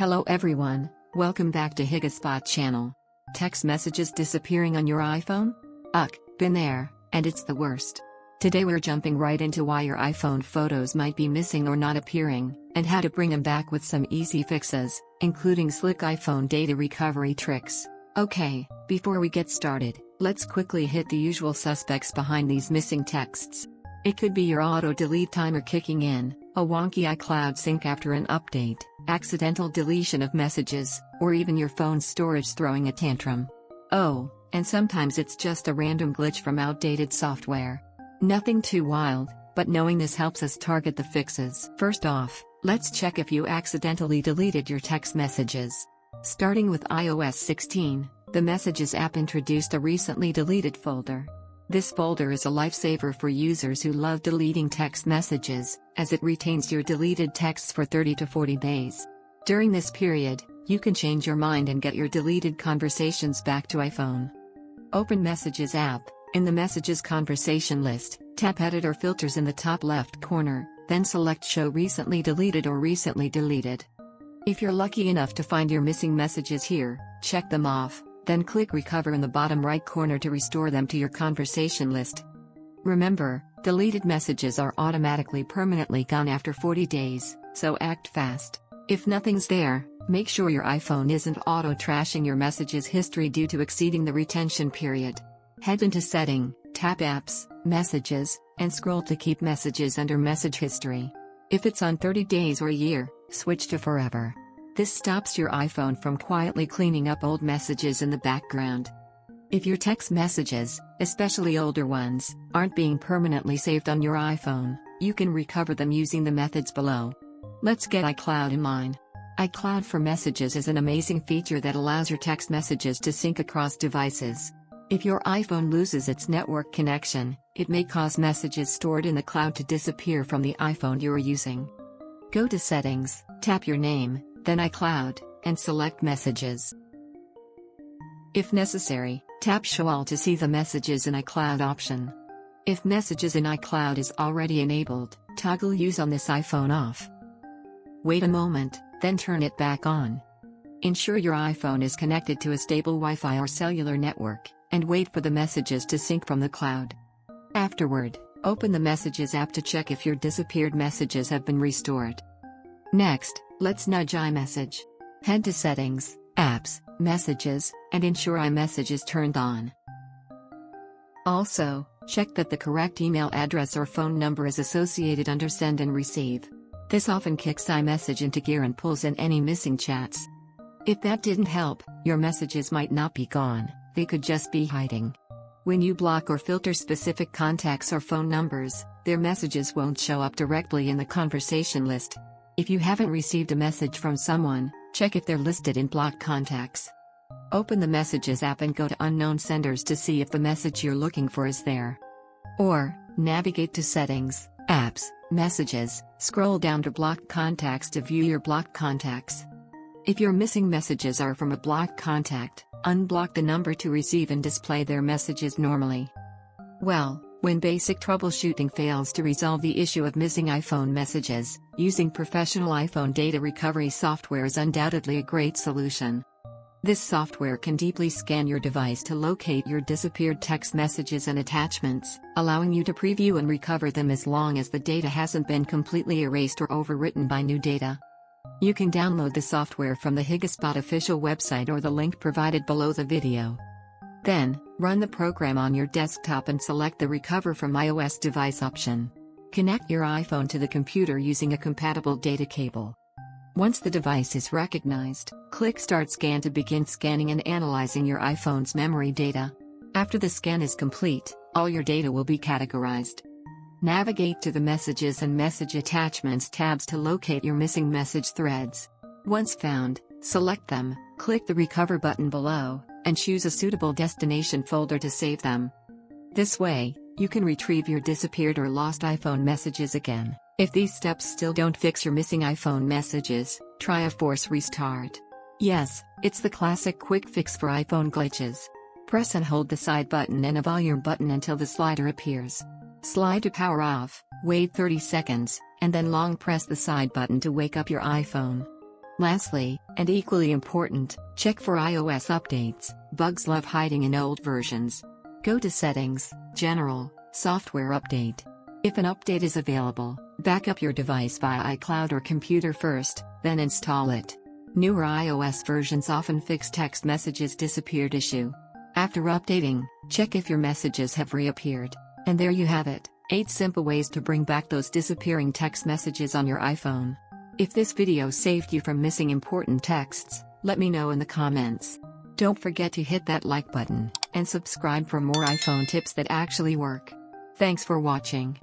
Hello everyone, welcome back to Higaspot channel. Text messages disappearing on your iPhone? Been there, and it's the worst. Today we're jumping right into why your iPhone photos might be missing or not appearing, and how to bring them back with some easy fixes, including slick iPhone data recovery tricks. Okay, before we get started, let's quickly hit the usual suspects behind these missing texts. It could be your auto-delete timer kicking in, a wonky iCloud sync after an update, accidental deletion of messages, or even your phone's storage throwing a tantrum. Oh, and sometimes it's just a random glitch from outdated software. Nothing too wild, but knowing this helps us target the fixes. First off, let's check if you accidentally deleted your text messages. Starting with iOS 16, the Messages app introduced a recently deleted folder. This folder is a lifesaver for users who love deleting text messages, as it retains your deleted texts for 30 to 40 days. During this period, you can change your mind and get your deleted conversations back to iPhone. Open Messages app. In the Messages conversation list, tap Edit or Filters in the top left corner, then select Show Recently Deleted or Recently Deleted. If you're lucky enough to find your missing messages here, check them off, then click Recover in the bottom right corner to restore them to your conversation list. Remember, deleted messages are automatically permanently gone after 40 days, so act fast. If nothing's there, make sure your iPhone isn't auto-trashing your messages history due to exceeding the retention period. Head into Setting, tap Apps, Messages, and scroll to Keep Messages under Message History. If it's on 30 days or a year, switch to Forever. This stops your iPhone from quietly cleaning up old messages in the background. If your text messages, especially older ones, aren't being permanently saved on your iPhone, you can recover them using the methods below. Let's get iCloud in line. iCloud for Messages is an amazing feature that allows your text messages to sync across devices. If your iPhone loses its network connection, it may cause messages stored in the cloud to disappear from the iPhone you're using. Go to Settings, tap your name, then iCloud, and select Messages. If necessary, tap Show All to see the Messages in iCloud option. If Messages in iCloud is already enabled, toggle Use on this iPhone off. Wait a moment, then turn it back on. Ensure your iPhone is connected to a stable Wi-Fi or cellular network, and wait for the messages to sync from the cloud. Afterward, open the Messages app to check if your disappeared messages have been restored. Next, let's nudge iMessage. Head to Settings, Apps, Messages, and ensure iMessage is turned on. Also, check that the correct email address or phone number is associated under Send and Receive. This often kicks iMessage into gear and pulls in any missing chats. If that didn't help, your messages might not be gone, they could just be hiding. When you block or filter specific contacts or phone numbers, their messages won't show up directly in the conversation list. If you haven't received a message from someone, check if they're listed in blocked contacts. Open the Messages app and go to Unknown Senders to see if the message you're looking for is there. Or, navigate to Settings, Apps, Messages, scroll down to Blocked Contacts to view your blocked contacts. If your missing messages are from a blocked contact, unblock the number to receive and display their messages normally. Well, when basic troubleshooting fails to resolve the issue of missing iPhone messages, using professional iPhone data recovery software is undoubtedly a great solution. This software can deeply scan your device to locate your disappeared text messages and attachments, allowing you to preview and recover them as long as the data hasn't been completely erased or overwritten by new data. You can download the software from the Higaspot official website or the link provided below the video. Then, run the program on your desktop and select the Recover from iOS device option. Connect your iPhone to the computer using a compatible data cable. Once the device is recognized, click Start Scan to begin scanning and analyzing your iPhone's memory data. After the scan is complete, all your data will be categorized. Navigate to the Messages and Message Attachments tabs to locate your missing message threads. Once found, select them, click the Recover button below, and choose a suitable destination folder to save them. This way, you can retrieve your disappeared or lost iPhone messages again. If these steps still don't fix your missing iPhone messages, try a force restart. Yes, it's the classic quick fix for iPhone glitches. Press and hold the side button and a volume button until the slider appears. Slide to power off, wait 30 seconds, and then long press the side button to wake up your iPhone. Lastly, and equally important, check for iOS updates. Bugs love hiding in old versions. Go to Settings, General, Software Update. If an update is available, back up your device via iCloud or computer first, then install it. Newer iOS versions often fix text messages disappeared issue. After updating, check if your messages have reappeared. And there you have it, 8 simple ways to bring back those disappearing text messages on your iPhone. If this video saved you from missing important texts, let me know in the comments. Don't forget to hit that like button, and subscribe for more iPhone tips that actually work. Thanks for watching.